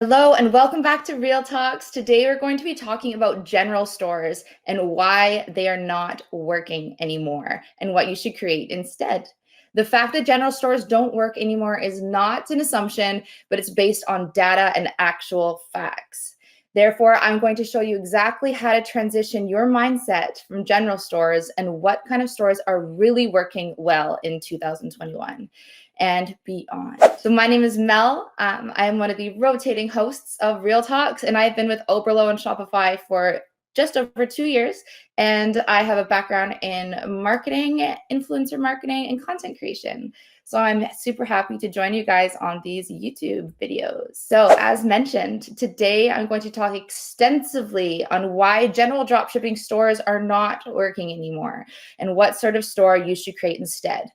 Hello and welcome back to Real Talks. Today we're going to be talking about general stores and why they are not working anymore and what you should create instead. The fact that general stores don't work anymore is not an assumption, but it's based on data and actual facts. Therefore, I'm going to show you exactly how to transition your mindset from general stores and what kind of stores are really working well in 2021 and beyond. So my name is Mel. I am one of the rotating hosts of Real Talks, and I've been with Oberlo and Shopify for just over 2 years. And I have a background in marketing, influencer marketing, and content creation. So I'm super happy to join you guys on these YouTube videos. So as mentioned, today I'm going to talk extensively on why general dropshipping stores are not working anymore and what sort of store you should create instead.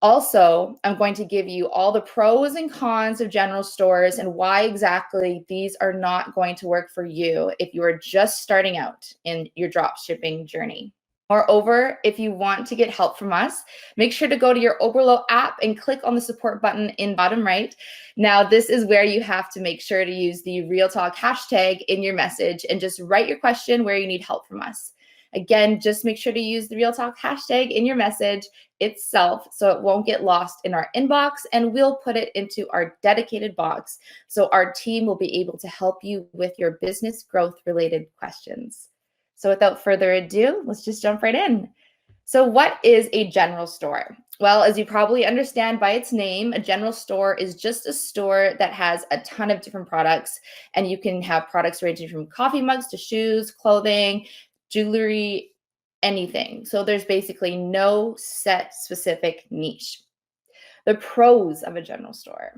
Also, I'm going to give you all the pros and cons of general stores and why exactly these are not going to work for you if you are just starting out in your dropshipping journey. Moreover, if you want to get help from us, make sure to go to your Oberlo app and click on the support button in bottom right. Now, this is where you have to make sure to use the Real Talk hashtag in your message and just write your question where you need help from us. Again, just make sure to use the Real Talk hashtag in your message itself so it won't get lost in our inbox, and we'll put it into our dedicated box so our team will be able to help you with your business growth related questions. So without further ado, let's just jump right in. So what is a general store? Well, as you probably understand by its name, a general store is just a store that has a ton of different products, and you can have products ranging from coffee mugs to shoes, clothing, jewelry, anything. So there's basically no set specific niche. The pros of a general store.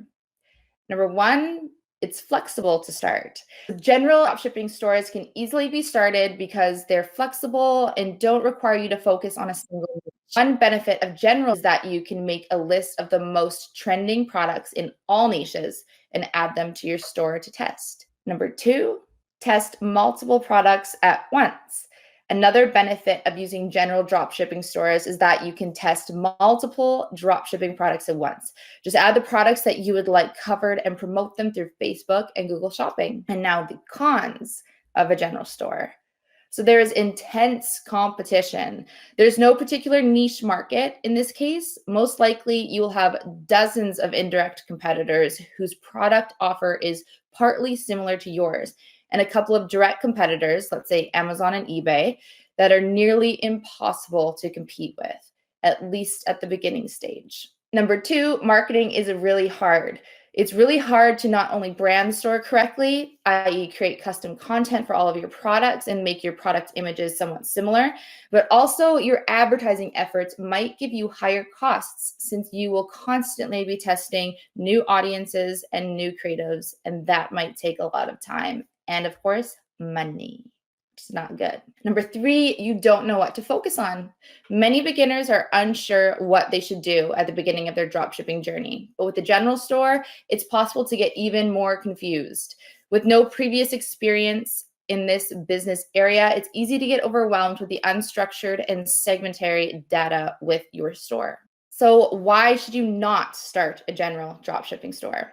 Number one, it's flexible to start. General dropshipping stores can easily be started because they're flexible and don't require you to focus on a single niche. One benefit of general is that you can make a list of the most trending products in all niches and add them to your store to test. Number two, test multiple products at once. Another benefit of using general dropshipping stores is that you can test multiple dropshipping products at once. Just add the products that you would like covered and promote them through Facebook and Google Shopping. And now the cons of a general store. So there is intense competition. There's no particular niche market in this case. Most likely you will have dozens of indirect competitors whose product offer is partly similar to yours, and a couple of direct competitors, let's say Amazon and eBay, that are nearly impossible to compete with, at least at the beginning stage. Number two, marketing is really hard. It's really hard to not only brand the store correctly, i.e. create custom content for all of your products and make your product images somewhat similar, but also your advertising efforts might give you higher costs since you will constantly be testing new audiences and new creatives, and that might take a lot of time. And of course, money. It's not good. Number three, you don't know what to focus on. Many beginners are unsure what they should do at the beginning of their dropshipping journey. But with the general store, it's possible to get even more confused. With no previous experience in this business area, it's easy to get overwhelmed with the unstructured and segmentary data with your store. So why should you not start a general dropshipping store?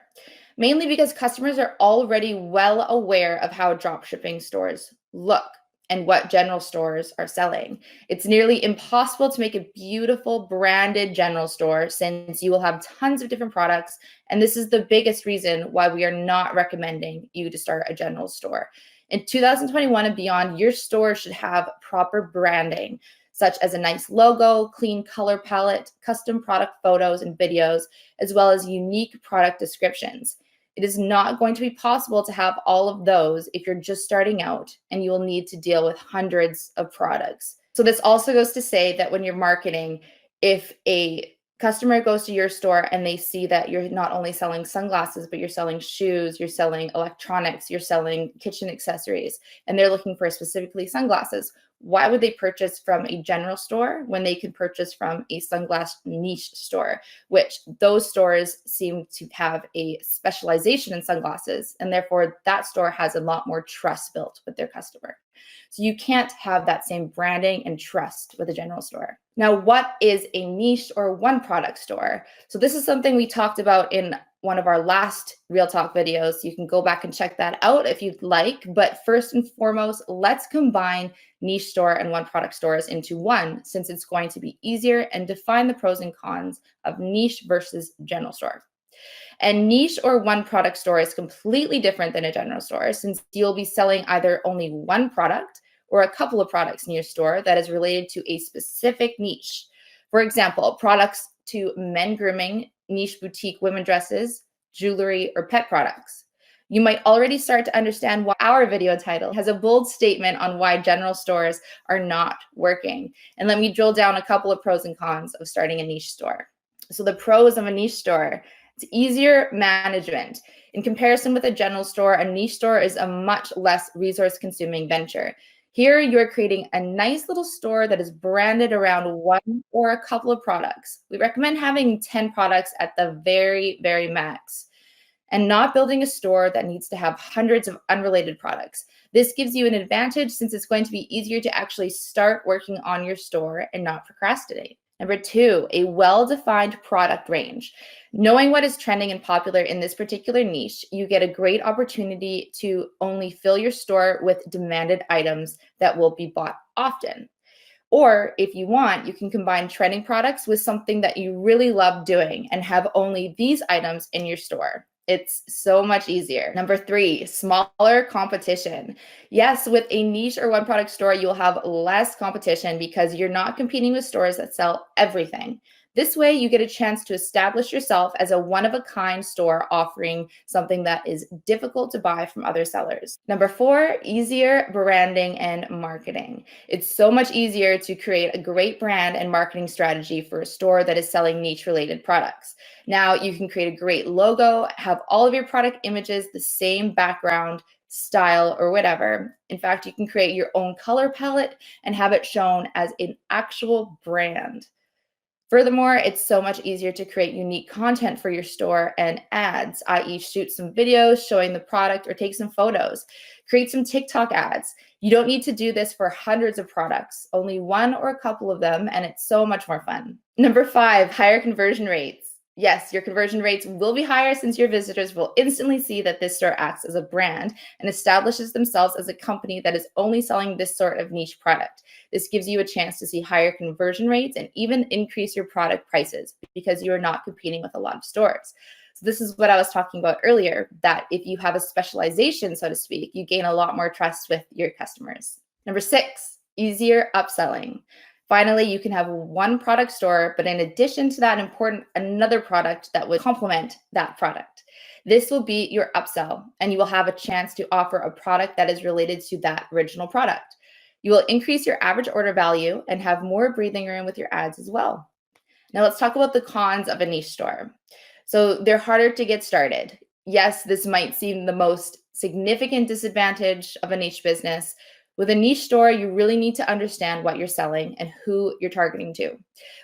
Mainly because customers are already well aware of how dropshipping stores look and what general stores are selling. It's nearly impossible to make a beautiful branded general store since you will have tons of different products. And this is the biggest reason why we are not recommending you to start a general store. In 2021 and beyond, your store should have proper branding, such as a nice logo, clean color palette, custom product photos and videos, as well as unique product descriptions. It is not going to be possible to have all of those if you're just starting out, and you will need to deal with hundreds of products. So this also goes to say that when you're marketing, if a customer goes to your store and they see that you're not only selling sunglasses, but you're selling shoes, you're selling electronics, you're selling kitchen accessories, and they're looking for specifically sunglasses, why would they purchase from a general store when they can purchase from a sunglass niche store, which those stores seem to have a specialization in sunglasses, and therefore that store has a lot more trust built with their customer. So you can't have that same branding and trust with a general store. Now, what is a niche or one product store? So this is something we talked about in one of our last Real Talk videos. You can go back and check that out if you'd like. But first and foremost, let's combine niche store and one product stores into one, since it's going to be easier, and define the pros and cons of niche versus general store. And niche or one product store is completely different than a general store, since you'll be selling either only one product or a couple of products in your store that is related to a specific niche. For example, products to men grooming, niche boutique women dresses, jewelry, or pet products. You might already start to understand why our video title has a bold statement on why general stores are not working. And let me drill down a couple of pros and cons of starting a niche store. So the pros of a niche store: it's easier management. In comparison with a general store, a niche store is a much less resource-consuming venture. Here, you're creating a nice little store that is branded around one or a couple of products. We recommend having 10 products at the very, very max, and not building a store that needs to have hundreds of unrelated products. This gives you an advantage, since it's going to be easier to actually start working on your store and not procrastinate. Number 2, a well-defined product range. Knowing what is trending and popular in this particular niche, you get a great opportunity to only fill your store with demanded items that will be bought often. Or if you want, you can combine trending products with something that you really love doing and have only these items in your store. It's so much easier. Number 3, smaller competition. Yes, with a niche or one product store, you'll have less competition because you're not competing with stores that sell everything. This way, you get a chance to establish yourself as a one-of-a-kind store offering something that is difficult to buy from other sellers. Number 4, easier branding and marketing. It's so much easier to create a great brand and marketing strategy for a store that is selling niche-related products. Now, you can create a great logo, have all of your product images the same background, style, or whatever. In fact, you can create your own color palette and have it shown as an actual brand. Furthermore, it's so much easier to create unique content for your store and ads, i.e. shoot some videos showing the product or take some photos. Create some TikTok ads. You don't need to do this for hundreds of products, only one or a couple of them, and it's so much more fun. Number 5, higher conversion rates. Yes, your conversion rates will be higher, since your visitors will instantly see that this store acts as a brand and establishes themselves as a company that is only selling this sort of niche product. This gives you a chance to see higher conversion rates and even increase your product prices, because you are not competing with a lot of stores. So this is what I was talking about earlier, that if you have a specialization, so to speak, you gain a lot more trust with your customers. Number 6, easier upselling. Finally, you can have one product store, but in addition to that, another product that would complement that product. This will be your upsell, and you will have a chance to offer a product that is related to that original product. You will increase your average order value and have more breathing room with your ads as well. Now let's talk about the cons of a niche store. So they're harder to get started. Yes, this might seem the most significant disadvantage of a niche business. With a niche store, you really need to understand what you're selling and who you're targeting to.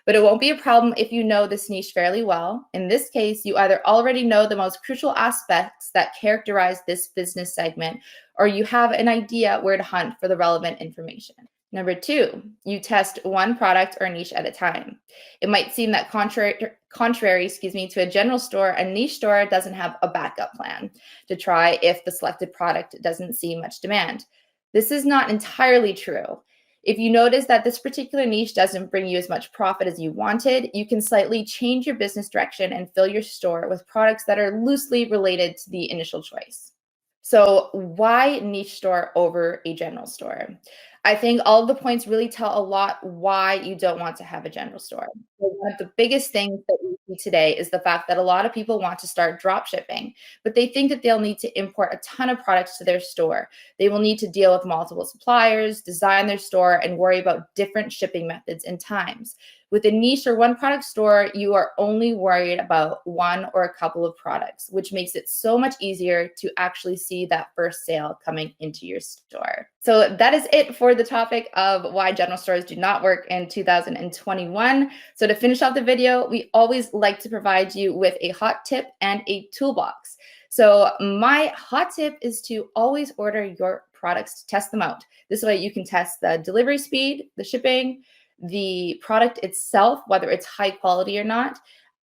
But it won't be a problem if you know this niche fairly well. In this case, you either already know the most crucial aspects that characterize this business segment, or you have an idea where to hunt for the relevant information. Number 2, you test one product or niche at a time. It might seem that contrary to a general store, a niche store doesn't have a backup plan to try if the selected product doesn't see much demand. This is not entirely true. If you notice that this particular niche doesn't bring you as much profit as you wanted, you can slightly change your business direction and fill your store with products that are loosely related to the initial choice. So why niche store over a general store? I think all of the points really tell a lot why you don't want to have a general store. So one of the biggest things that we see today is the fact that a lot of people want to start drop shipping, but they think that they'll need to import a ton of products to their store. They will need to deal with multiple suppliers, design their store, and worry about different shipping methods and times. With a niche or one product store, you are only worried about one or a couple of products, which makes it so much easier to actually see that first sale coming into your store. So that is it for the topic of why general stores do not work in 2021. So to finish off the video, we always like to provide you with a hot tip and a toolbox. So my hot tip is to always order your products to test them out. This way you can test the delivery speed, the shipping, the product itself, whether it's high quality or not,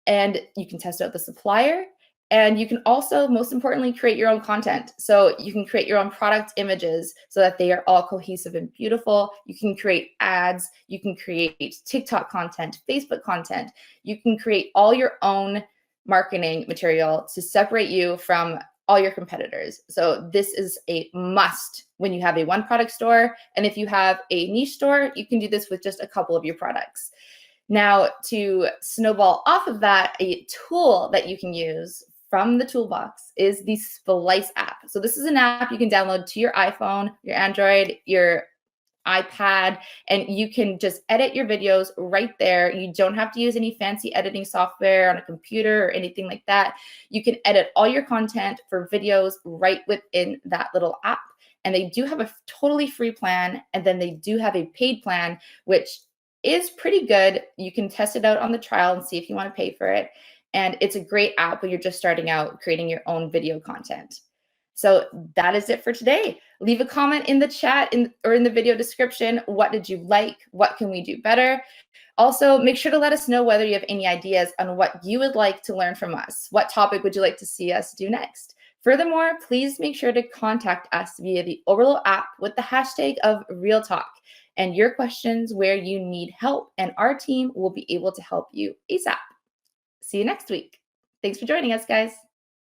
and you can test out the supplier, And you can also, most importantly, create your own content. So you can create your own product images so that they are all cohesive and beautiful. You can create ads. You can create TikTok content, Facebook content. You can create all your own marketing material to separate you from all your competitors. So this is a must when you have a one product store. And if you have a niche store, you can do this with just a couple of your products. Now, to snowball off of that, a tool that you can use from the toolbox is the Splice app. So this is an app you can download to your iPhone, your Android, your iPad, and you can just edit your videos right there. You don't have to use any fancy editing software on a computer or anything like that. You can edit all your content for videos right within that little app. And they do have a totally free plan, and then they do have a paid plan, which is pretty good. You can test it out on the trial and see if you want to pay for it. And it's a great app when you're just starting out creating your own video content. So that is it for today. Leave a comment in the chat or in the video description. What did you like? What can we do better? Also, make sure to let us know whether you have any ideas on what you would like to learn from us. What topic would you like to see us do next? Furthermore, please make sure to contact us via the Oberlo app with the hashtag of Real Talk and your questions where you need help, and our team will be able to help you ASAP. See you next week. Thanks for joining us, guys.